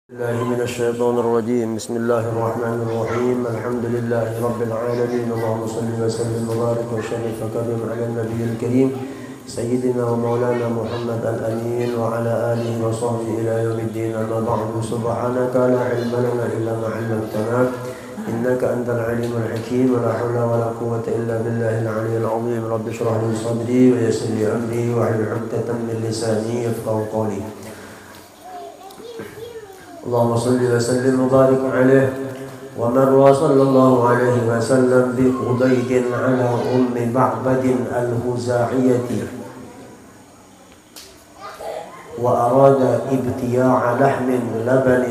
الله من الشيطان الرجيم. بسم الله الرحمن الرحيم. الحمد لله رب العالمين. اللهم صل وسلم وبارك وشرف وكرم على النبي الكريم سيدنا ومولانا محمد الأمين وعلى آله وصحبه إلى يوم الدين. أما بعد، سبحانك لا علم لنا إلا ما علمتنا إنك أنت العليم الحكيم. ولا حول ولا قوة إلا بالله العلي العظيم. رب اشرح لي صدري ويسر لي أمري واحلل عقدة من لساني يفقهوا قولي. اللهم صل وسلم وبارك عليه. ومر صلى الله عليه وسلم بخديج على أم معبد الخزاعية وأراد ابتياع لحم لبن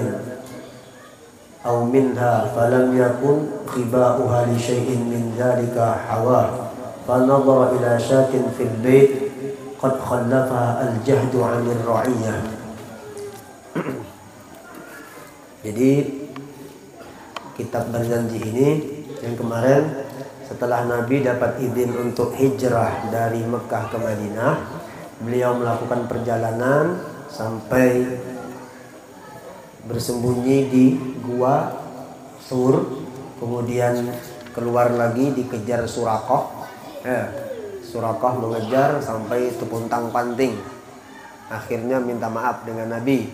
أو منها فلم يكن خباؤها لشيء من ذلك حواه فنظر إلى شاة في البيت قد خلفها الجهد عن الرعية. Jadi kitab berjanji ini yang kemarin setelah Nabi dapat izin untuk hijrah dari Mekah ke Madinah, beliau melakukan perjalanan sampai bersembunyi di gua Sur, kemudian keluar lagi dikejar Surakoh. Surakoh mengejar sampai tepuntang panting. Akhirnya minta maaf dengan Nabi,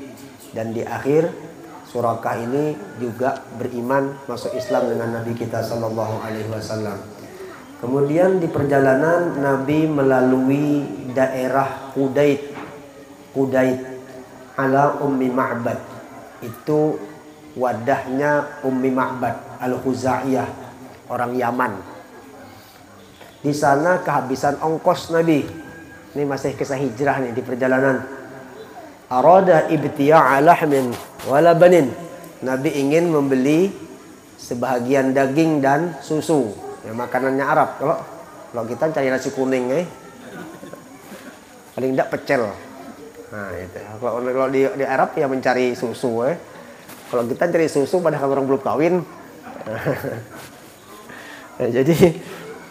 dan di akhir Surakah ini juga beriman, masuk Islam dengan Nabi kita Sallallahu Alaihi Wasallam. Kemudian di perjalanan Nabi melalui daerah Qudaid ala Ummi Ma'bad. Itu wadahnya Ummi Ma'bad Al-Khuzaiyah, orang Yaman. Di sana kehabisan ongkos Nabi. Ini masih kisah hijrah nih di perjalanan. Arada ibtiya'a lahmin wala banin. Nabi ingin membeli sebahagian daging dan susu. Ya, makanannya Arab. Kalau kita cari nasi kuning, paling tidak pecel. Nah, itu. Kalau di Arab ya mencari susu. Kalau kita cari susu padahal orang belum kawin. Ya, jadi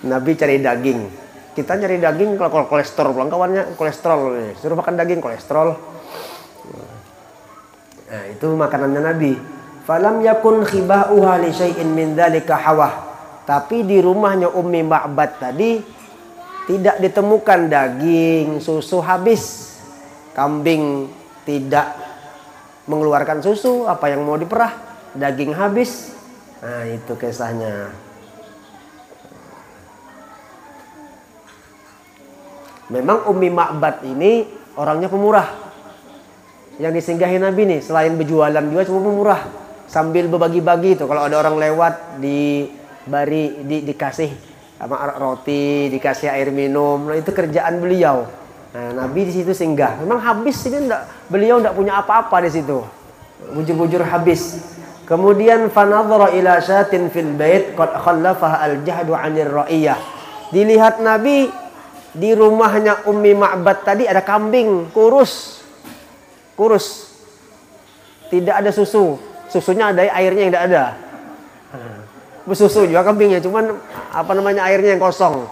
Nabi cari daging. Kita cari daging kalau kolesterol, pulang kawannya kolesterol. Suruh makan daging kolesterol. Nah, itu makanannya Nabi. Falam yakun khiba'uha li syai'in min dzalika hawah. Tapi di rumahnya Ummi Ma'bad tadi tidak ditemukan daging, susu habis. Kambing tidak mengeluarkan susu, apa yang mau diperah? Daging habis. Nah, itu kisahnya. Memang Ummi Ma'bad ini orangnya pemurah. Yang disinggahi Nabi nih, selain berjualan juga cuma pemurah, sambil berbagi-bagi itu. Kalau ada orang lewat dikasih sama roti, dikasih air minum. Nah, itu kerjaan beliau. Nah, Nabi di situ singgah. Memang habis ini beliau enggak punya apa-apa di situ. Bujur-bujur habis. Kemudian fanadhara ila syatin fil bait qad khallafaha al-jahdu 'anir ra'iyah. Dilihat Nabi di rumahnya Ummi Ma'bad tadi ada kambing kurus, tidak ada susu, susunya ada, airnya yang tidak ada. Bersusu juga kambingnya, cuman airnya yang kosong.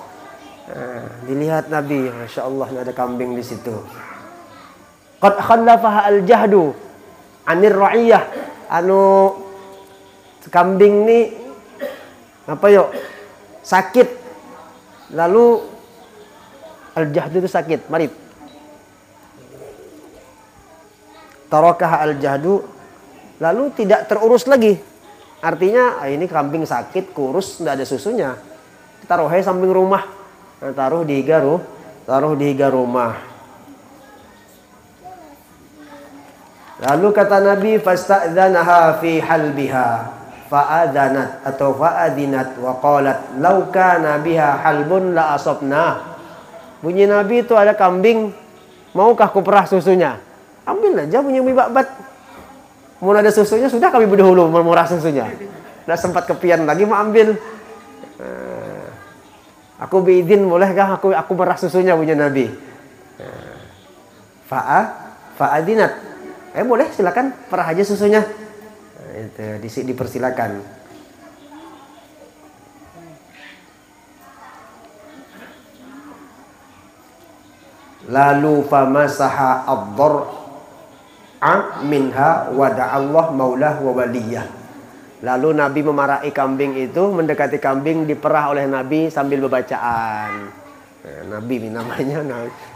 Dilihat Nabi, masya Allah, ada kambing di situ. Qad khallafaha al-jahdu 'anir ra'iyah. Kambing ini sakit. Lalu al-jahdu itu sakit, marid. Tarakah al-jahdu, lalu tidak terurus lagi. Artinya ini kambing sakit, kurus, tidak ada susunya. Taruh samping rumah. Taruh di higa rumah. Lalu kata Nabi, fasta'dzanaha fi halbiha fa'adhanat atau fa'adhinat wa qalat law kana biha halbun la asabna. Bunyi Nabi itu ada kambing, maukah kuperah susunya? Ambil aja punya Ummi Ma'bad. Mau ada susunya, sudah kami berdahulu memurah susunya. Tidak sempat kepian lagi mau ambil. Aku beizin, bolehkah aku merah susunya, punya Nabi? Fa'adinat. Boleh, silakan perah aja susunya. Itu dipersilakan. Lalu famasaha ad-dar minha wa da'allah maulah wa waliyah. Lalu Nabi memarahi kambing itu, mendekati kambing, diperah oleh Nabi sambil berbacaan. Nabi namanya.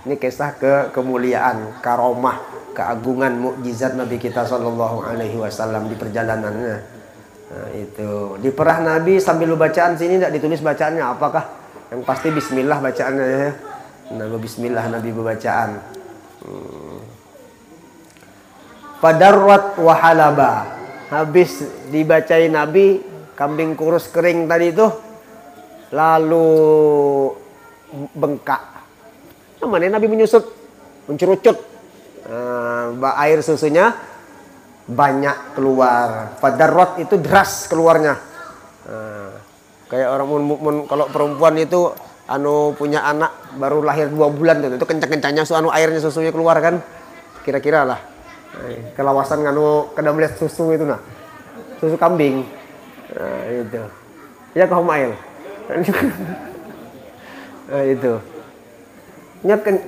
Ini kisah kemuliaan, karomah, keagungan, mukjizat Nabi kita sallallahu alaihi wasallam di perjalanannya. Nah, itu diperah Nabi sambil bacaan. Sini tidak ditulis bacaannya apakah, yang pasti bismillah bacaannya ya. Nah, bismillah Nabi berbacaan. Fadarrat wa halaba. Habis dibacai Nabi, kambing kurus kering tadi itu lalu bengkak. Namanya Nabi menyusut, mencerucut. Air susunya banyak keluar. Fadarrat itu deras keluarnya. Kayak orang kalau perempuan itu punya anak baru lahir 2 bulan itu kencang-kencangnya airnya susunya keluar kan. Kira-kira lah. Kelawasan kada melihat susu itu susu kambing. Nah, itu. Ya kau mail. Nah, itu. Ingat kan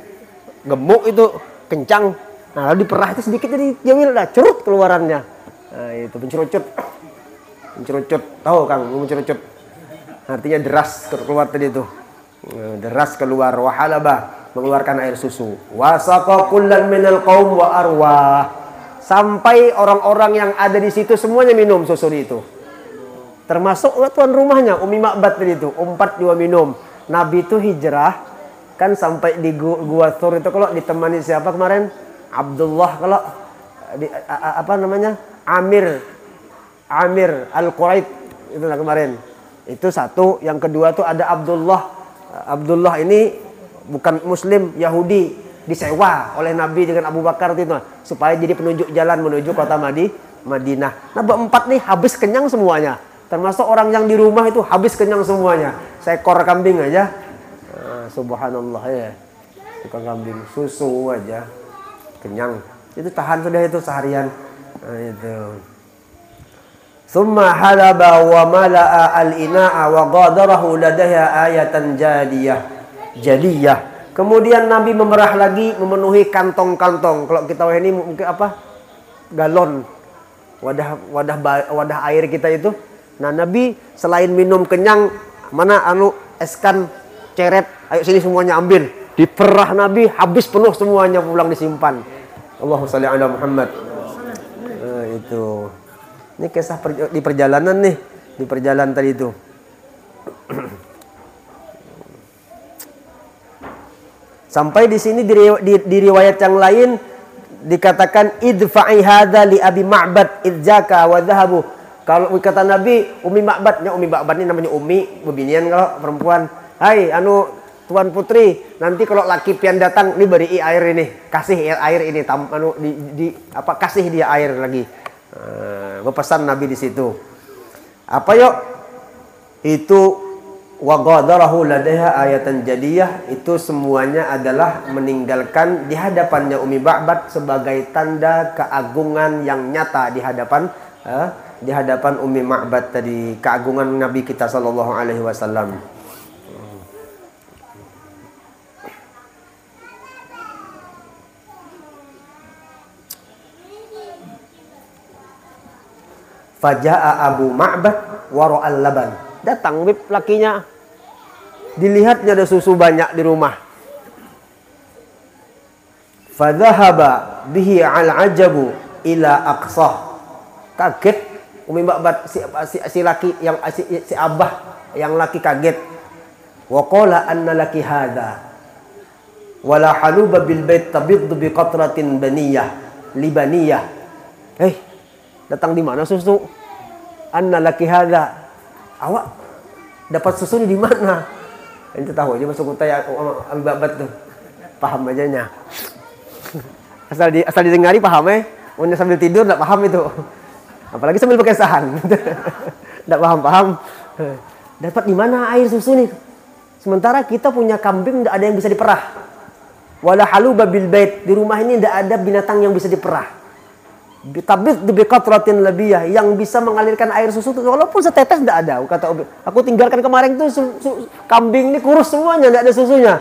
gemuk itu kencang. Nah, lalu diperah itu sedikit jadi jawil dah cerut keluarannya. Nah, itu pencerucut. Mencerucut. Tahu Kang, mencerucut. Artinya deras keluar tadi itu. Deras keluar wahalaba, mengeluarkan air susu. Wasaqa kullan minal qaum wa arwah. Sampai orang-orang yang ada di situ semuanya minum susu itu. Termasuk tuan rumahnya Umi Ma'bad tadi itu, 4 juga minum. Nabi itu hijrah kan sampai di Gua Thur itu kalau ditemani siapa kemarin? Abdullah kalau Amir Al-Quraid itu kemarin. Itu satu, yang kedua tuh ada Abdullah ini bukan muslim, Yahudi, disewa oleh Nabi dengan Abu Bakar itu supaya jadi penunjuk jalan menuju kota Madinah. Nah, berempat nih habis kenyang semuanya. Termasuk orang yang di rumah itu habis kenyang semuanya. Seekor kambing aja. Subhanallah ya. Seekor kambing susu aja kenyang. Itu tahan sudah itu seharian. Nah, itu. Summa halaba wa mala'a al-ina'a wa qadarahu ladaiha ayatan jaliyah. Kemudian Nabi memerah lagi, memenuhi kantong-kantong. Kalau kita ini mungkin apa? Galon. Wadah air kita itu. Nah, Nabi selain minum kenyang, mana eskan ceret, ayo sini semuanya ambil. Diperah Nabi, habis penuh semuanya, pulang disimpan. Allahumma shalli ala Muhammad. Nah, itu. Ini kisah di perjalanan nih, di perjalanan tadi itu. Sampai di sini di riwayat yang lain dikatakan idfa'i hadza li Abi Ma'bad idzaka wa dhahabu. Kalau kata Nabi, Umi Ma'bad ini namanya Umi, bebinian kalau perempuan. Hai, Tuan Putri, nanti kalau laki pian datang, ini beri air ini, kasih air ini, kasih dia air lagi. Berpesan Nabi di situ. Apa yuk? Itu wa qadarahu ladaiha ayatan jaliyah, itu semuanya adalah meninggalkan di hadapannya Umi Ma'bad sebagai tanda keagungan yang nyata di hadapan Umi Ma'bad tadi, keagungan Nabi kita sallallahu alaihi wasallam. Faja'a Abu Ma'bad wara'al laban. Datang lakinya. Dilihatnya ada susu banyak di rumah. Fadhahaba bihi al-ajabu ila aqsah. Kaget Umi Ma'bad si laki yang si abah yang laki kaget. Wa qala anna laki hadza. Wala haluba bil bait tabiddu bi qatratin libaniyah. Datang di mana susu? Anna laki hadza. Awak dapat susu di mana? Itu tahu aja masuk kota ya Abi Ma'bad tuh. Paham aja nya. Asal didengari paham Punya sambil tidur enggak paham itu. Apalagi sambil pakai sahan. Enggak paham. Dapat di mana air susu nih? Sementara kita punya kambing enggak ada yang bisa diperah. Wala haluba bil bait. Di rumah ini enggak ada binatang yang bisa diperah. Tabit bi qatratin labiyah, yang bisa mengalirkan air susu walaupun setetes tidak ada. Kata aku tinggalkan kemarin tuh kambing ini kurus semuanya, tidak ada susunya.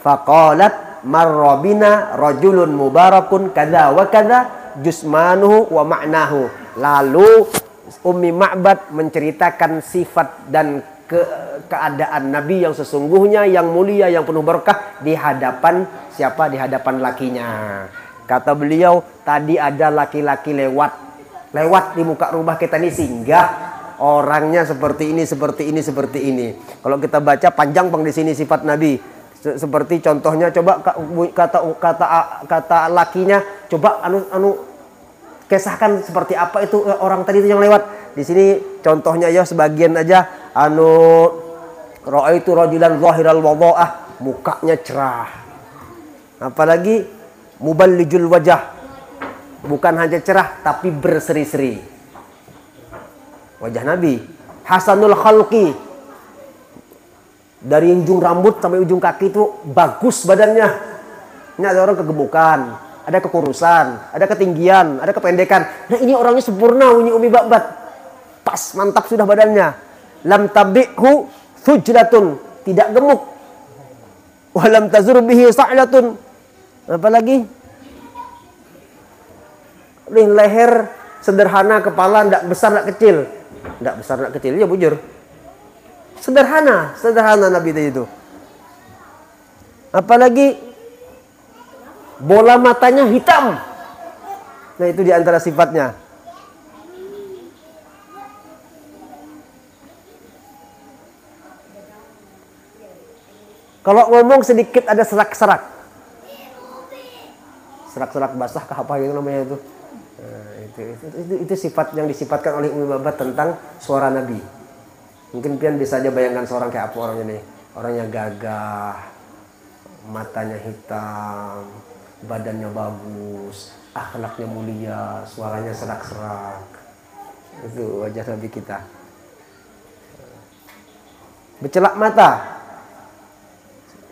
Faqalat marrabina rajulun mubarakun kadza wa kadza jusmanuhu wa ma'nahu. Lalu Ummi Ma'bad menceritakan sifat dan keadaan Nabi yang sesungguhnya, yang mulia, yang penuh berkah di hadapan siapa? Di hadapan lakinya. Kata beliau, tadi ada laki-laki lewat di muka rumah kita ini, singgah, orangnya seperti ini, seperti ini, seperti ini. Kalau kita baca panjang di sini sifat Nabi. Seperti contohnya, coba kata lakinya, coba kisahkan seperti apa itu orang tadi itu yang lewat. Di sini contohnya ya sebagian aja, ra'aitu rajulan zahiral wadha'ah, mukanya cerah. Apalagi muballijul wajah, bukan hanya cerah tapi berseri-seri. Wajah Nabi hasanul khalqi, dari ujung rambut sampai ujung kaki itu bagus badannya. Ini ada orang kegemukan, ada kekurusan, ada ketinggian, ada kependekan. Nah ini orangnya sempurna, ini Ummi Ma'bad. Pas, mantap sudah badannya. Lam tabi'hu sujlatun, tidak gemuk. Walam tazur bihi sa'latun. Apalagi leher sederhana, kepala tidak besar, tidak kecil. Tidak besar, tidak kecil, ya bujur. Sederhana Nabi itu. Apalagi bola matanya hitam. Nah itu diantara sifatnya. Kalau ngomong sedikit ada serak-serak. Serak-serak basah kah apa gitu namanya itu. Nah, itu sifat yang disifatkan oleh Ummi Ma'bad tentang suara Nabi. Mungkin kalian bisa aja bayangkan seorang kayak apa orangnya nih. Orangnya gagah, matanya hitam, badannya bagus, akhlaknya mulia, suaranya serak-serak. Itu wajah Nabi kita. Bercelak mata,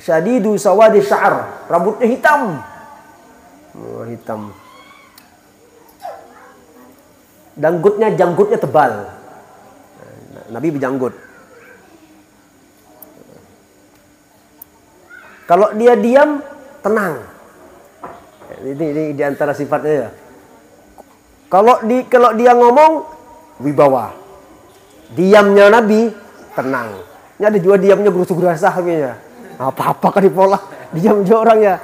syadidu sawadi sya'ar, rambutnya hitam. Hitam. Janggutnya tebal. Nabi berjanggut. Kalau dia diam, tenang. Ini diantara sifatnya ya. Kalau dia ngomong, wibawa. Diamnya Nabi, tenang. Ini ada juga diamnya gerusu-gerasah ya. Apa-apa kan dipola. Diam juga orangnya.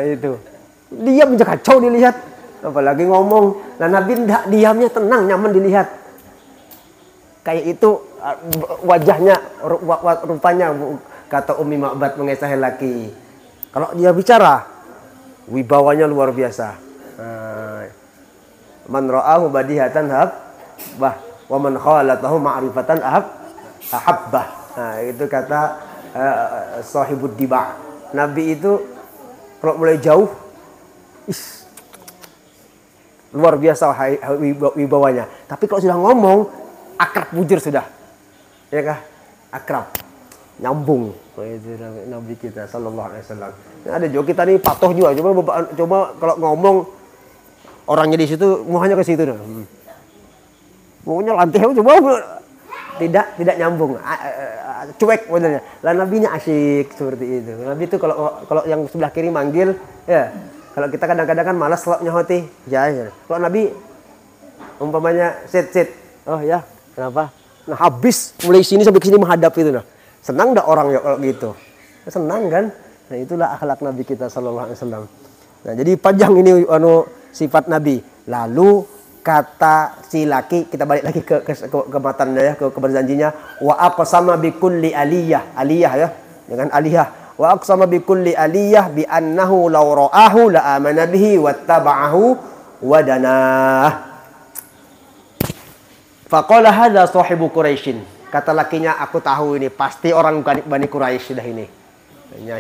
Itu. Diam aja kacau dilihat. Apalagi ngomong. Nah Nabi tidak, diamnya tenang, nyaman dilihat. Kayak itu wajahnya, rupanya, kata Ummi Ma'bad mengesahkan laki. Kalau dia bicara, wibawanya luar biasa. Man ra'ahu badihatan habbah, wa man khalatahu ma'rifatan ahabbah. Nah, itu kata Sahibud Diba. Nabi itu kalau mulai jauh, luar biasa wibawanya. Tapi kalau sudah ngomong, akrab bujur sudah, ya kah? Akrab, nyambung. Itu Nabi kita Sallallahu Alaihi Wasallam. Ada juga kita nih patuh juga. Coba kalau ngomong orangnya di situ, muhanya ke situ dah. Maunya lantai, coba tidak nyambung, cuek modelnya. Lah Nabi-nya asyik seperti itu. Nabi itu kalau yang sebelah kiri manggil, ya. Kalau kita kadang-kadang kan malas kalau nyahoti, ya. Kalau Nabi umpamanya sit, oh ya. Kenapa? Nah habis mulai sini sampai ke sini menghadap itu nah. Senang enggak orang ya kalau gitu? Senang kan? Nah itulah akhlak Nabi kita Sallallahu Alaihi Wasallam. Nah jadi panjang ini sifat Nabi. Lalu kata si laki, kita balik lagi ke matannya ya, ke berjanjinya. Wa aqsama bi kulli aliyah ya, dengan aliyah. Wa aqsama bi kulli aliyah bi annahu law ra'ahu la amana bihi wattaba'ahu wa danah. Faqala hadza sahibu Quraisyin. Kata lakinya, aku tahu ini pasti orang Bani Quraisy sudah ini.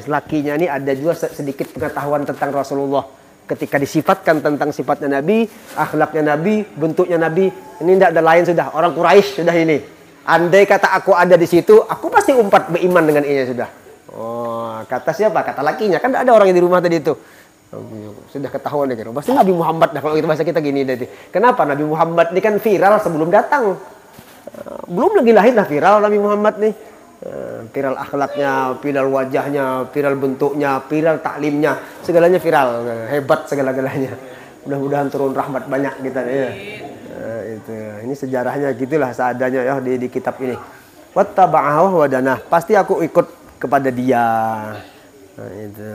Lakinya ini ada juga sedikit pengetahuan tentang Rasulullah. Ketika disifatkan tentang sifatnya Nabi, akhlaknya Nabi, bentuknya Nabi, ini tidak ada lain sudah, orang Quraisy sudah ini. Andai kata aku ada di situ, aku pasti beriman dengan ini sudah. Oh, kata siapa? Kata lakinya. Kan ada orang yang di rumah tadi itu. Sudah ketahuan deh. Pasti Nabi Muhammad dah kalau itu bahasa kita gini tadi. Kenapa Nabi Muhammad ini kan viral sebelum datang. Belum lagi lahir dah viral Nabi Muhammad nih. Viral akhlaknya, viral wajahnya, viral bentuknya, viral taklimnya, segalanya viral, hebat segala-galanya. Mudah-mudahan turun rahmat banyak kita ya. Itu. Ini sejarahnya gitulah seadanya ya di kitab ini. Wattaba'ahu wadanah. Pasti aku ikut kepada dia. Nah, itu.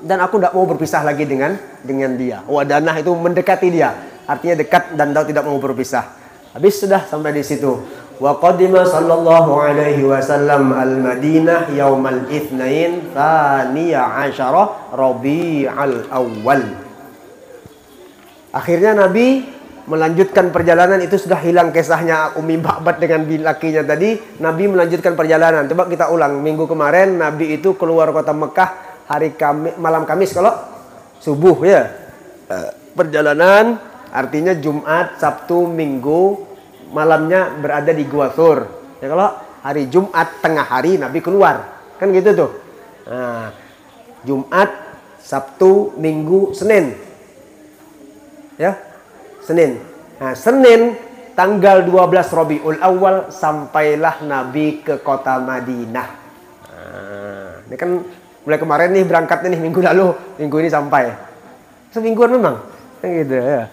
Dan aku tidak mau berpisah lagi dengan dia. Wadanah itu mendekati dia. Artinya dekat dan tidak mau berpisah. Habis sudah sampai di situ. Wa qadima sallallahu alaihi wasallam al-Madinah yaumal itsnain tsaniya asyara Rabi'al Awwal. Akhirnya Nabi melanjutkan perjalanan. Itu sudah hilang kisahnya Umi Ba'bad dengan lakinya tadi. Nabi melanjutkan perjalanan. Coba kita ulang. Minggu kemarin Nabi itu keluar kota Mekah hari Kamis, malam Kamis kalau subuh ya. Perjalanan artinya Jumat, Sabtu, Minggu malamnya berada di Gua Thur. Ya kalau hari Jumat tengah hari Nabi keluar. Kan gitu tuh. Nah, Jumat, Sabtu, Minggu, Senin. Ya. Senin. Nah, Senin tanggal 12 Rabiul Awal sampailah Nabi ke kota Madinah. Nah, ini kan mulai kemarin nih berangkatnya nih minggu lalu, minggu ini sampai. Semingguan memang. Gitu ya.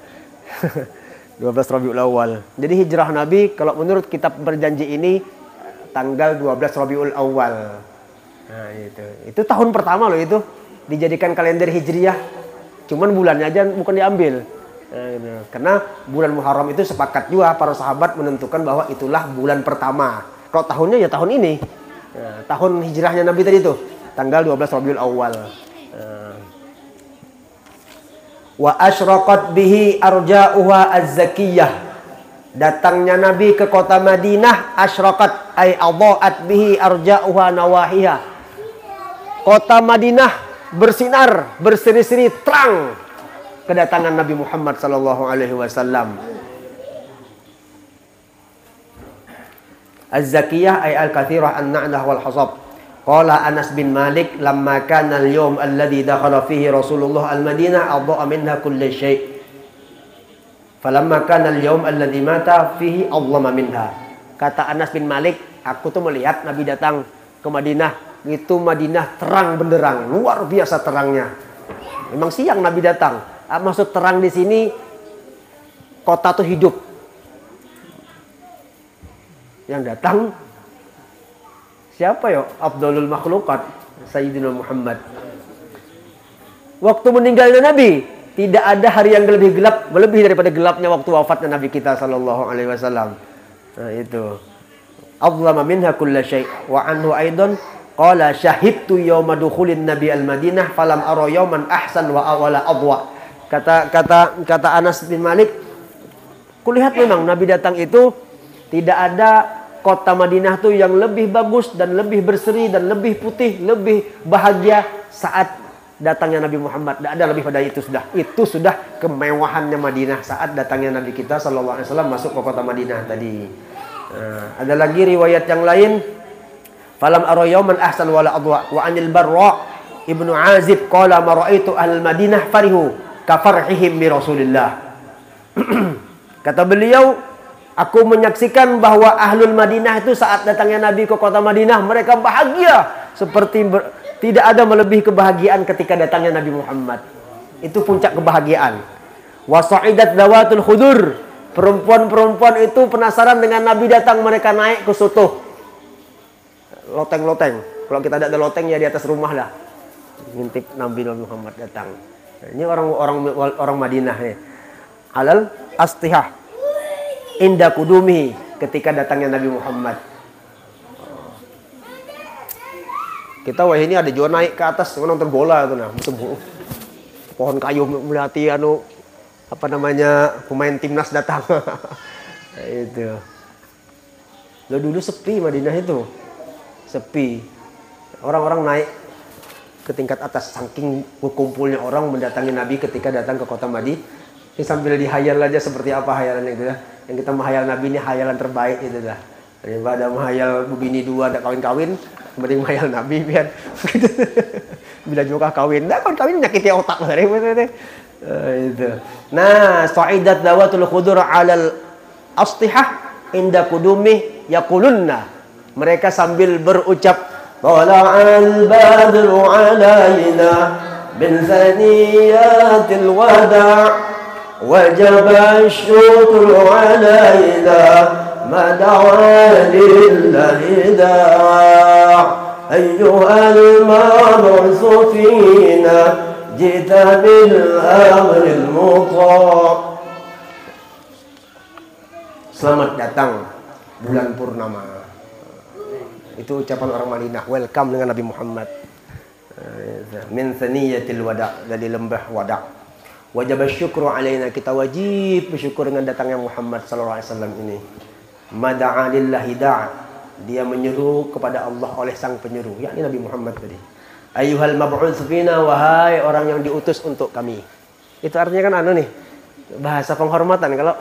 12 Rabiul Awal. Jadi hijrah Nabi kalau menurut kitab berjanji ini tanggal 12 Rabiul Awal. Nah, itu tahun pertama loh itu dijadikan kalender Hijriyah. Cuman bulannya aja bukan diambil. Nah, gitu. Karena bulan Muharram itu sepakat juga para sahabat menentukan bahwa itulah bulan pertama. Kalau tahunnya ya tahun ini. Nah, tahun hijrahnya Nabi tadi itu tanggal 12 Rabiul Awal. Wa asyraqat bihi arja'uha az-zakiyah. Datangnya Nabi ke kota Madinah, asyraqat ay adha'at bihi arja'uha nawahiha. Kota Madinah bersinar, berseri-seri terang kedatangan Nabi Muhammad sallallahu alaihi wasallam. Az-zakiyah ay al-kathirah an-na'dah wal hasab. Qala Anas bin Malik lamma kana al-yawm alladhi dakhala fihi Rasulullah al-Madinah adha'a minha kulli syai'. Falamma kana al-yawm alladhi mata fihi adlama minha. Kata Anas bin Malik, aku tuh melihat Nabi datang ke Madinah, itu Madinah terang benderang, luar biasa terangnya. Memang siang Nabi datang. Maksud terang di sini kota tuh hidup. Yang datang siapa ya? Abdulul Makhlukat Sayyidina Muhammad. Waktu meninggalnya Nabi tidak ada hari yang lebih gelap, lebih daripada gelapnya waktu wafatnya Nabi kita sallallahu alaihi wasallam. Nah itu. Adlama minha kulla syai' wa anhu aidan qala syahidtu yawma dukhulin Nabi al-Madinah falam ara yawman ahsan wa awala adwa. Kata Anas bin Malik, kulihat memang Nabi datang itu tidak ada kota Madinah tuh yang lebih bagus dan lebih berseri dan lebih putih, lebih bahagia saat datangnya Nabi Muhammad. Tidak ada lebih pada itu sudah. Itu sudah kemewahannya Madinah saat datangnya Nabi kita sallallahu alaihi wasallam masuk ke kota Madinah tadi. Ada lagi riwayat yang lain. Falam ara yawman ahsan wala adwa wa anil Barra ibnu Azib qala ma raaitu ahlul Madinah farihu ka farhihim bi Rasulillah. Kata beliau, aku menyaksikan bahwa ahlul Madinah itu saat datangnya Nabi ke kota Madinah, mereka bahagia seperti tidak ada melebihi kebahagiaan ketika datangnya Nabi Muhammad. Itu puncak kebahagiaan. Wa sa'idat dawatul khudur. Perempuan-perempuan itu penasaran dengan Nabi datang, mereka naik ke soto. Loteng-loteng. Kalau kita ada loteng ya di atas rumah lah. Ngintip Nabi Muhammad datang. Ini orang Madinah ya. Alal astihah inda kudumi ketika datangnya Nabi Muhammad. Kita wah ini ada juga naik ke atas nonton bola itu nah, pohon kayu melihati pemain timnas datang. Itu. Lo dulu sepi Madinah itu. Sepi. Orang-orang naik ke tingkat atas saking berkumpulnya orang mendatangi Nabi ketika datang ke kota Madinah. Ini sambil dihayal aja seperti apa hayalannya itu ya. Yang kita menghayal Nabi ini hayalan terbaik itu dah. Daripada menghayal begini dua ada kawin-kawin, mending menghayal Nabi biar bila juga kawin. Nah, kawin nyakiti otak itu. Nah, sa'idat dawatul khudur 'alal astihah inda kudumi yaqulunna. Mereka sambil berucap tala'al badru 'alaina من ثنيات الوداع وجب الشكر علينا ما دعا لله داع أيها المبعوث فينا جئت بالأمر المطاع. Selamat datang bulan purnama. Itu ucapan orang Madinah. Welcome dengan Nabi Muhammad. Min thaniyatil wada', dari lembah wada'. Wajib syukru alaina, kita wajib bersyukur dengan datangnya Muhammad sallallahu alaihi wasallam ini. Mada'a lillahi da'a, dia menyeru kepada Allah oleh sang penyeru, yakni Nabi Muhammad tadi. Ayyuhal mab'uts fina, wahai orang yang diutus untuk kami. Itu artinya kan nih, bahasa penghormatan kalau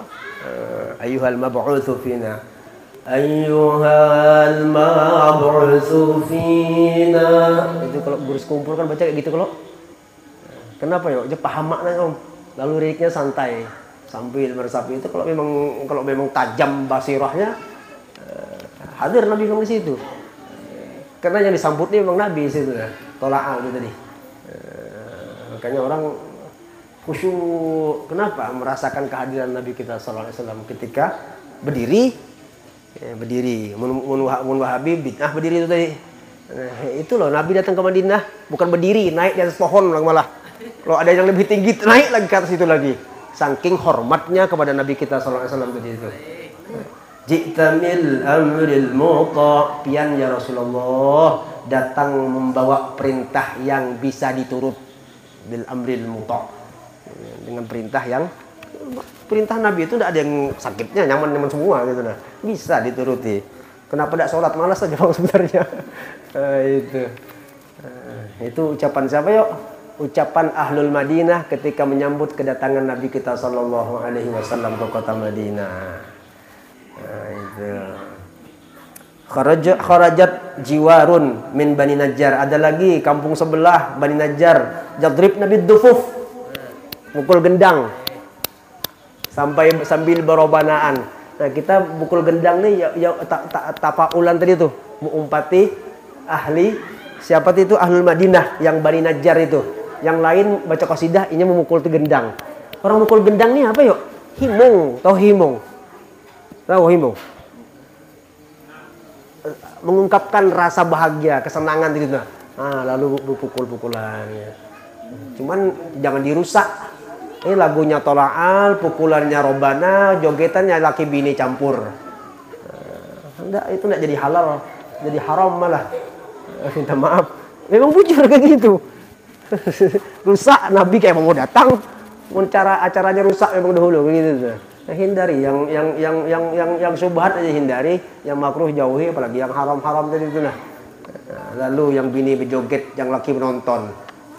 ayyuhal mab'uts fina. Ayyuhal mab'uts fina. Itu kalau guru kumpul kan baca kayak gitu kalau. Kenapa ya? Dia paham maknanya om. Lalu liriknya santai sambil meresapi. Itu kalau memang tajam basirahnya, hadir Nabi di situ. Karena yang disambut ini memang Nabi situ ya. Tola'al itu tadi. Makanya orang khusyuk. Kenapa? Merasakan kehadiran Nabi kita sallallahu alaihi wasallam ketika berdiri. Berdiri. Mun wahabi bid'ah berdiri itu tadi. Itu loh Nabi datang ke Madinah bukan berdiri, naik di atas pohon malah. Kalau ada yang lebih tinggi naik lagi ke atas itu lagi. Saking hormatnya kepada Nabi kita sallallahu alaihi wasallam tadi itu. Ji'tamil amril muta', pian ya Rasulullah, datang membawa perintah yang bisa diturut. Bil amril muta', dengan perintah Nabi itu tidak ada yang sakitnya, nyaman-nyaman semua gitu nah. Bisa dituruti. Kenapa tidak sholat? Malas saja bang sebenarnya. Itu ucapan siapa yuk? Ucapan Ahlul Madinah ketika menyambut kedatangan Nabi kita sallallahu alaihi wasallam ke kota Madinah. Kharajat jiwarun min Bani Najjar. Ada lagi kampung sebelah Bani Najjar. Jadrib Nabi Dufuf, mukul gendang sambil berobanaan. Nah kita mukul gendang nih ya tapaulan tadi tuh mengumpati ahli siapa itu Ahlul Madinah yang Bani Najjar itu. Yang lain baca qasidah, ini memukul gendang. Orang mukul gendang nih apa yuk? Himung, tahu himung? Tahu himung? Mengungkapkan rasa bahagia, kesenangan gitu. Nah, lalu berpukul-pukulan. Ya. Cuman jangan dirusak. Ini lagunya Tola'al, pukulannya Robana, jogetannya laki bini campur. Enggak, itu enggak jadi halal, jadi haram malah. Minta maaf. Memang bujur kayak gitu. Rusak Nabi kayak mau datang, acaranya rusak memang dahulu begitu. Nah, hindari yang syubhat aja hindari, yang makruh jauhi, apalagi yang haram-haram tadi itu nah. Lalu yang bini berjoget, yang laki menonton,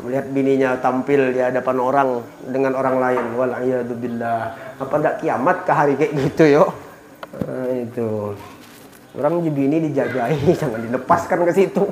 melihat bininya tampil di hadapan orang dengan orang lain, wal'iyadzubillah. Apa ndak kiamat ke hari kayak gitu yo? Itu orang bini dijajahi, jangan dilepaskan ke situ.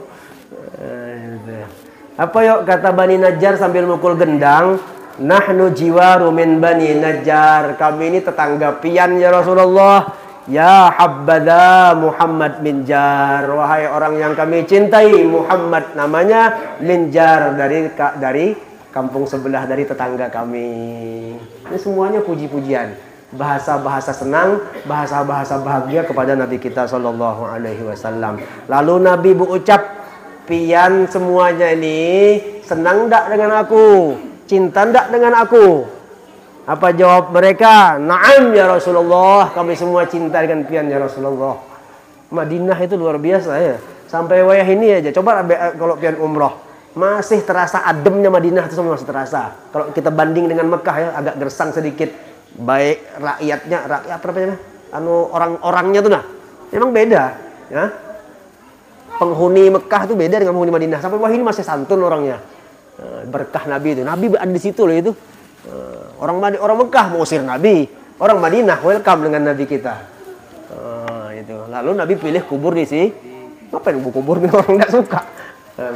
Apa yuk kata Bani Najjar sambil mukul gendang? Nahnu jiwaru min Bani Najjar. Kami ini tetangga pian ya Rasulullah. Ya habbada Muhammad min Jar. Wahai orang yang kami cintai, Muhammad namanya min Jar, dari kampung sebelah, dari tetangga kami. Ini semuanya puji-pujian, bahasa-bahasa senang, bahasa-bahasa bahagia kepada Nabi kita sallallahu alaihi wasallam. Lalu Nabi berucap, pian semuanya ini senang ndak dengan aku? Cinta ndak dengan aku? Apa jawab mereka? Naam ya Rasulullah, kami semua cinta dengan pian ya Rasulullah. Madinah itu luar biasa ya. Sampai wayah ini aja, coba kalau pian umroh, masih terasa ademnya Madinah itu semua masih terasa. Kalau kita banding dengan Mekah ya, agak gersang sedikit. Baik rakyatnya, rakyat apa namanya? Orang-orangnya tuh nah. Memang beda, ya. Penghuni Mekah itu beda dengan penghuni Madinah. Sampai wah ini masih santun orangnya. Berkah Nabi itu. Nabi ada di situ loh itu. Orang Mekah mengusir Nabi. Orang Madinah welcome dengan Nabi kita. Itu. Lalu Nabi pilih kubur di sini. Ngapain kubur nih orang tidak suka.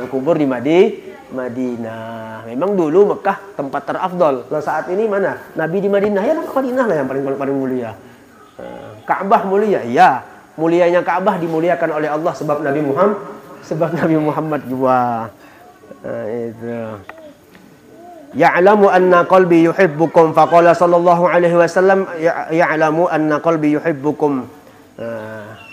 Kubur di Madinah. Memang dulu Mekah tempat terafdol. Lalu saat ini mana? Nabi di Madinah. Ya Madinah lah yang paling mulia. Ka'bah mulia. Ya. Mulianya Ka'bah dimuliakan oleh Allah sebab Nabi Muhammad juga. Itu. Ya'lamu anna qalbi yuhibbukum. Faqala sallallahu alaihi wasallam, ya'lamu anna qalbi yuhibbukum.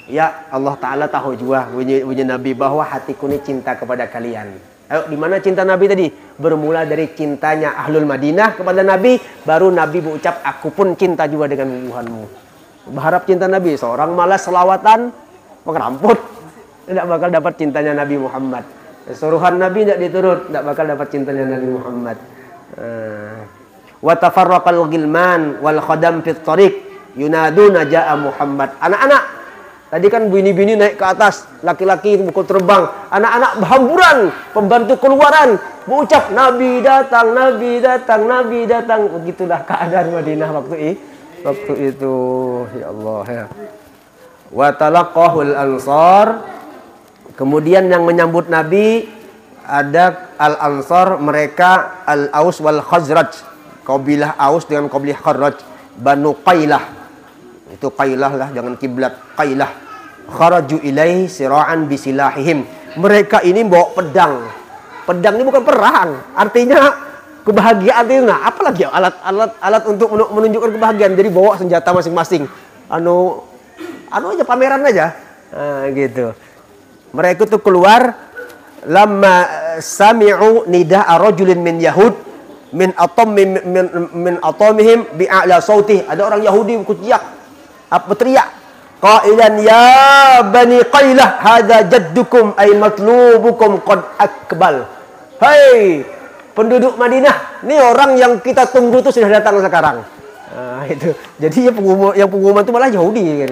Ya, Allah Ta'ala tahu juga bunyi Nabi bahwa hatiku ini cinta kepada kalian. Ayo, di mana cinta Nabi tadi? Bermula dari cintanya Ahlul Madinah kepada Nabi, baru Nabi berucap, aku pun cinta juga dengan Tuhanmu. Berharap cinta Nabi. Seorang malas selawatan, pengramput, tidak bakal dapat cintanya Nabi Muhammad. Suruhan Nabi tidak diturut, tidak bakal dapat cintanya Nabi Muhammad. Wa tafarraqal ghilman wal khadam fit tariq yunaduna jaa Muhammad. Anak-anak tadi kan bini-bini naik ke atas, laki-laki pukul terbang, anak-anak berhamburan, pembantu keluaran mengucap Nabi datang, Nabi datang, Nabi datang. Begitulah keadaan Madinah waktu itu. Ya Allah ya. Wa talaqahul ansar. Kemudian yang menyambut Nabi ada Al-Ansar, mereka Al-Aus wal Khazraj, kabilah Aus dengan kabilah Khazraj, Banu Qailah. Itu Qailah lah, jangan kiblat, Qailah. Kharaju ilaihi sira'an bisilahihim. Mereka ini bawa pedang. Pedang ini bukan perang, artinya kebahagiaan itu. Nah, apalagi alat untuk menunjukkan kebahagiaan. Jadi bawa senjata masing-masing. Anu aja, pameran aja. Nah, gitu. Mereka tuh keluar lamma sami'u nida'a rajulin min Yahud min atamihim bi'a'la sautih. Ada orang Yahudi berteriak qailan ya bani Qailah hadza jaddukum ay matlubukum qad akbal. Hai penduduk Madinah, ini orang yang kita tunggu itu sudah datang sekarang. Nah, itu. Jadi yang pengumuman itu malah Yahudi.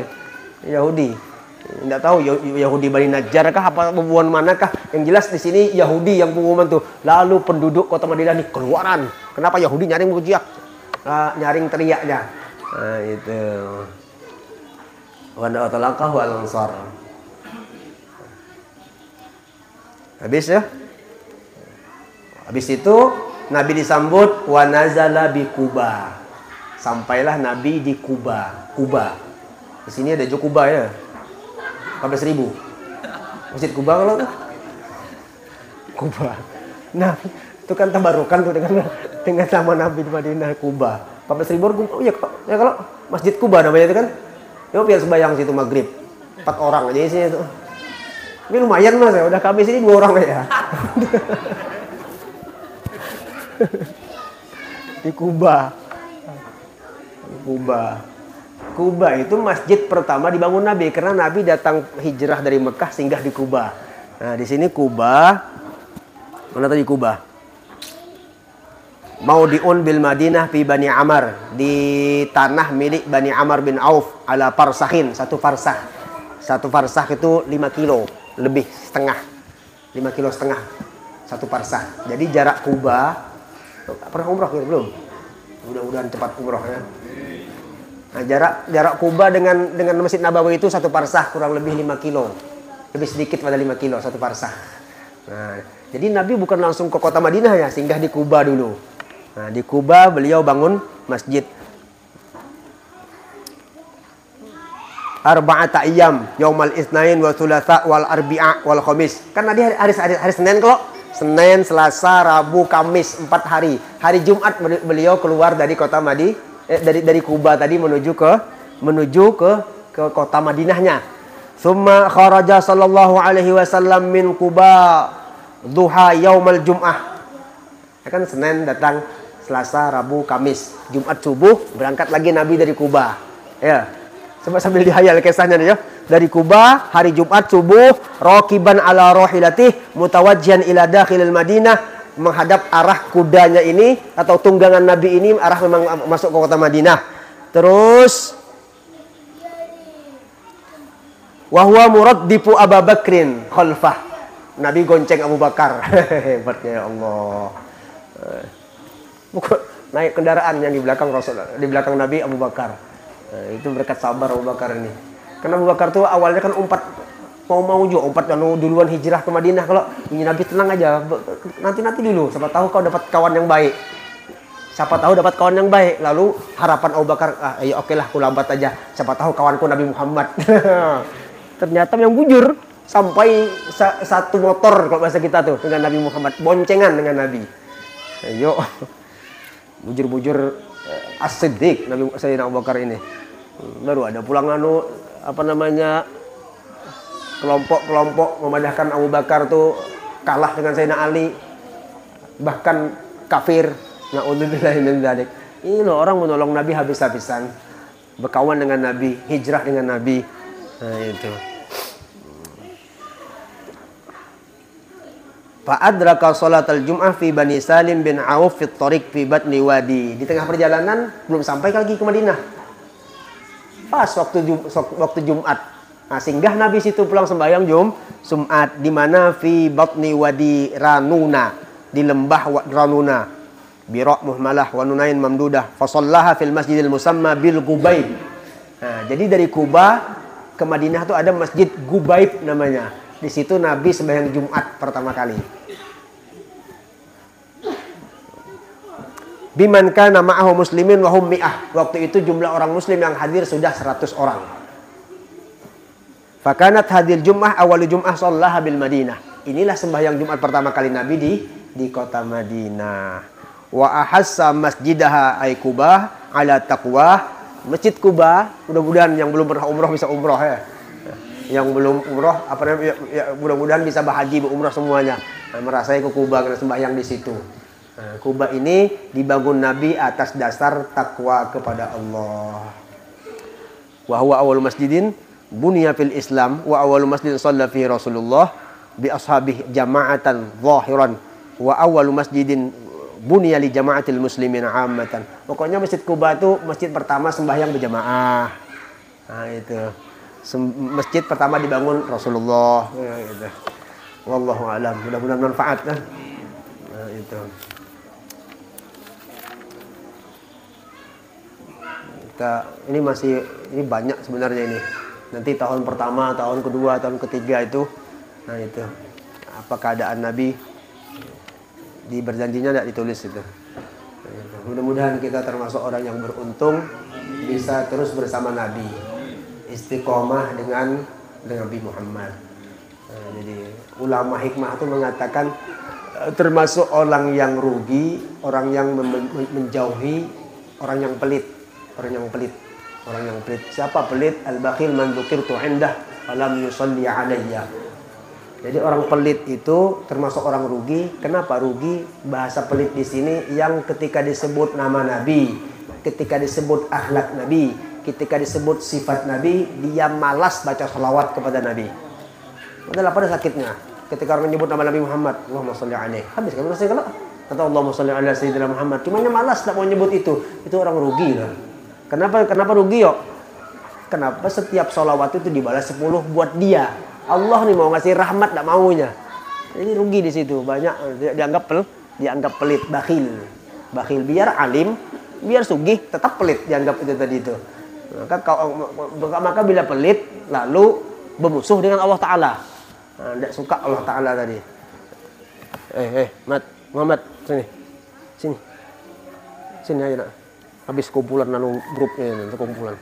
Yahudi. Tidak tahu Yahudi Bani Najjar kah, apa pembunuhan manakah. Yang jelas di sini Yahudi yang pengumuman tuh. Lalu penduduk kota Madinah ini keluaran. Kenapa Yahudi nyaring berteriak? Nyaring teriaknya. Nah, itu. Wa talaqahu al-ansar. Habis ya? Habis itu Nabi disambut wa nazala bi Quba. Sampailah Nabi di Quba. Quba. Di sini ada Quba ya. 14.000 Masjid Quba kalau tuh Quba. Nah, itu kan tabarukan tuh dengan nama Nabi di Madinah, Quba. 14.000 oh ya kalau Masjid Quba namanya itu kan. Ya biar sembahyang situ maghrib 4 orang aja isinya itu. Ini lumayan Mas ya, udah kami sini 2 orang ya. Di Quba. Quba itu masjid pertama dibangun Nabi karena Nabi datang hijrah dari Mekah singgah di Quba. Nah, di sini Quba. Mana tadi Quba? Maudiun bil Madinah fi Bani Amr, di tanah milik Bani Amr bin Auf ala farsakhin, 1 farsakh. 1 farsakh itu 5 kilo lebih setengah. 5 kilo setengah 1 farsakh. Jadi jarak Quba, pernah umrah belum? Mudah-mudahan cepat umrahnya. Nah, jarak Quba dengan Masjid Nabawi itu 1 farsakh, kurang lebih 5 kilo. Lebih sedikit pada 5 kilo 1 farsakh. Nah, jadi Nabi bukan langsung ke kota Madinah ya, singgah di Quba dulu. Nah, di Quba beliau bangun masjid. Arba'ata ayyam, yaumal itsnain wal tsulatsa wal arbi'a wal khamis. Kan tadi hari Senin kalau Senin, Selasa, Rabu, Kamis 4 hari. Hari Jumat beliau keluar dari kota dari Quba tadi menuju ke kota Madinahnya. Summa kharaja sallallahu alaihi wasallam min Quba duha yaumal jum'ah. Ya kan Senin datang, Selasa, Rabu, Kamis, Jumat subuh berangkat lagi Nabi dari Quba. Ya. Coba sambil dihayal kisahnya nih ya. Dari Quba hari Jumat subuh raqiban ala rahilatih mutawajjihan ila dakhilil Madinah, menghadap arah kudanya ini atau tunggangan Nabi ini arah memang masuk ke kota Madinah. Terus wahwa muraddifu Abu Bakrin khalfah. Nabi gonceng Abu Bakar. Hebatnya ya Allah. Naik kendaraan yang di belakang Rasul, di belakang Nabi Abu Bakar. Itu berkat sabar Abu Bakar ini. Karena Abu Bakar tuh awalnya kan mau juga duluan hijrah ke Madinah. Kalau Nabi tenang aja, nanti dulu. Siapa tahu kau dapat kawan yang baik. Lalu harapan Abu Bakar, ya oke lah, aku lambat aja. Siapa tahu kawanku Nabi Muhammad. Ternyata yang bujur sampai 1 motor kalau bahasa kita tuh dengan Nabi Muhammad, boncengan dengan Nabi. Ayo. bujur-bujur As-Siddiq Nabi Sayyidina Abu Bakar ini. Baru ada pulang kelompok-kelompok memadahkan Abu Bakar tuh kalah dengan Sayyidina Ali, bahkan kafir. Na'udzubillahi min dzalik. Ini loh orang menolong Nabi habis-habisan, berkawan dengan Nabi, hijrah dengan Nabi. Nah itu. Fa'adraka salatal jum'ah fi Bani Salim bin Auf fi tariq fi batni wadi. Di tengah perjalanan belum sampai lagi ke Madinah. Pas waktu Jumat. Nah, singgah Nabi situ pulang sembahyang Jumat di mana fi batni wadi Ranuna, di lembah Ranuna. Bira muhmalah wa nunain mamdudah fa shallaha fil masjidil musamma bil Gubaib. Nah, jadi dari Kuba ke Madinah tuh ada Masjid Gubaib namanya. Di situ Nabi sembahyang Jumat pertama kali. Biman kana ma'ahu muslimin wa hum mi'ah. Waktu itu jumlah orang muslim yang hadir sudah 100 orang. Fakanat hadil jum'ah awal jum'ah shallaha bil Madinah. Inilah sembahyang Jumat pertama kali Nabi di kota Madinah. Wa ahassa masjidaha ay Kubah ala taqwa. Masjid Kuba, mudah-mudahan yang belum pernah umroh bisa umroh ya. Yang belum umroh mudah-mudahan bisa berhaji berumroh semuanya. Nah, merasai ke Kuba karena sembahyang di situ. Nah, Kuba ini dibangun Nabi atas dasar takwa kepada Allah. Wa huwa awal masjidin bunya fil Islam wa awal masjidin shalla fi Rasulullah bi ashabihi jama'atan zahiran wa awal masjidin bunya li jama'atil muslimin ammatan. Pokoknya Masjid Kuba itu masjid pertama sembahyang berjamaah. Nah, itu. Masjid pertama dibangun Rasulullah. Ya, gitu. Wallahu a'lam. Mudah-mudahan manfaat kan. Nah, itu. Ini banyak sebenarnya ini. Nanti tahun pertama, tahun kedua, tahun ketiga itu. Nah, itu. Apa keadaan Nabi? Di berjanjinya tidak ditulis itu. Mudah-mudahan kita termasuk orang yang beruntung bisa terus bersama Nabi, istiqomah dengan Nabi Muhammad. Nah, jadi ulama hikmah itu mengatakan termasuk orang yang rugi, orang yang menjauhi orang yang pelit, orang yang pelit. Siapa pelit? Al-bakhil man dzukirtu indah falam yusalli alayya. Jadi orang pelit itu termasuk orang rugi. Kenapa rugi? Bahasa pelit di sini yang ketika disebut nama Nabi, ketika disebut akhlak Nabi, ketika disebut sifat Nabi, dia malas baca salawat kepada Nabi. Padahal apa ada sakitnya? Ketika orang menyebut nama Nabi Muhammad, Allahumma sholli alaihi. Habis kan selesai kalau kata Allahumma sholli ala sayyidina Muhammad. Cuma malas tak mau nyebut itu. Itu orang rugi lah. Kenapa rugi yuk? Kenapa setiap salawat itu dibalas 10 buat dia? Allah nih mau ngasih rahmat tidak maunya. Ini rugi di situ. Banyak dianggap pelit, bakhil. Biar alim, biar sugih, tetap pelit dianggap itu tadi itu. Maka bila pelit lalu bermusuh dengan Allah Taala. Nah, tidak suka Allah Taala tadi. Muhammad sini aja nak. Habis kumpulan lalu grupnya itu kumpulan.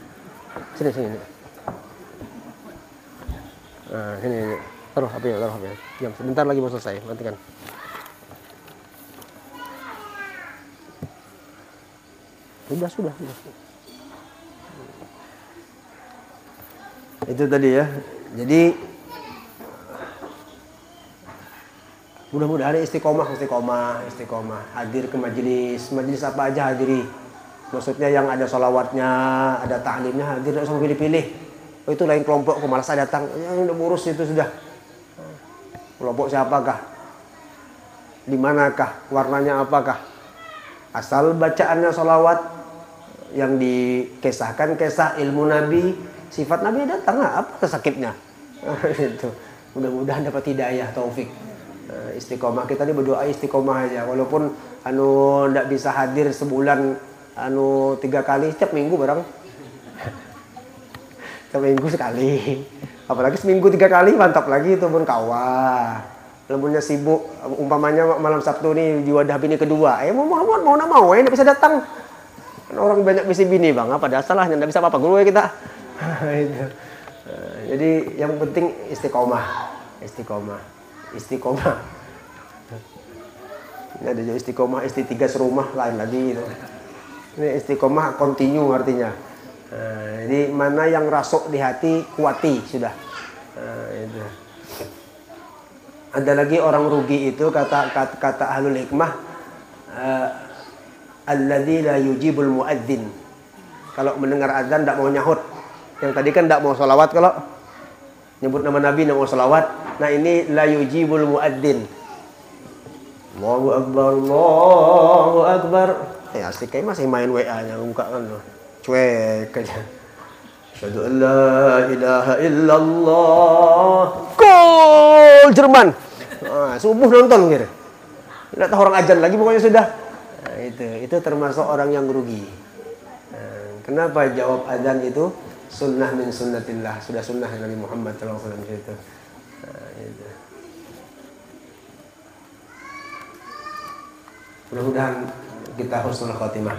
Sini. Nah, sini. Taruh HP-nya. Diam, sebentar lagi mau selesai. Matikan. Sudah. Itu tadi ya. Jadi mudah-mudahan istiqomah. Hadir ke majelis apa aja hadiri. Maksudnya yang ada sholawatnya, ada ta'limnya, hadir langsung pilih-pilih. Oh, itu lain kelompok, malas datang. Yang udah ngurus itu sudah. Kelompok siapakah? Di manakah? Warnanya apakah? Asal bacaannya sholawat yang dikisahkan kisah ilmu Nabi, sifat Nabi datang, apa sakitnya? Itu. Mudah-mudahan dapat hidayah, taufik. Istiqomah, kita ini berdoa istiqomah aja. Walaupun tidak bisa hadir sebulan 3 kali, setiap minggu barang. Seminggu sekali, apalagi seminggu 3 kali, mantap lagi itu pun kawah. Lembunya sibuk, umpamanya malam Sabtu nih di wadah bini kedua, Muhammad mau nggak bisa datang. Orang banyak misi bini bang, apa ada salahnya, nggak bisa apa-apa guru ya kita. Jadi yang penting istiqomah. Ini ada istiqomah, isti 3 serumah lain lagi. Gitu. Ini istiqomah continue artinya. Jadi mana yang rasuk di hati, kuati sudah. Itu. Ada lagi orang rugi itu kata ahlul hikmah, alladzi la yujibul muadzin. Kalau mendengar azan tidak mau nyahut. Yang tadi kan tidak mau sholawat, kalau nyebut nama Nabi tidak mau sholawat. Nah ini la yujibul muadzin. Allahu akbar, Allahu akbar. Asik kayak masih main WA-nya buka kan loh. Cuek aja. Asyhadu an la ilaha illallah. Gol Jerman. Subuh nonton gitu. Tidak tahu orang azan lagi pokoknya sudah. Nah, itu termasuk orang yang rugi. Kenapa jawab azan itu sunnah min sunnatillah, sudah sunnah Nabi Muhammad SAW itu. Itu. Mudah-mudahan kita husnul khatimah.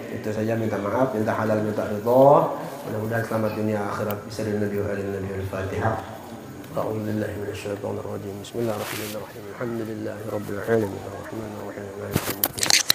Itu saja, minta maaf, minta halal, minta ridha. Mudah-mudahan selamat dunia akhirat. Bismillahirrahmanirrahim. Nabi wa alin Nabi al-Fatihah. A'udzu billahi minasyaitonir rajim. Bismillahirrahmanirrahim. Alhamdulillahirabbil alamin. Arrahmanirrahim. Maliki yaumiddin.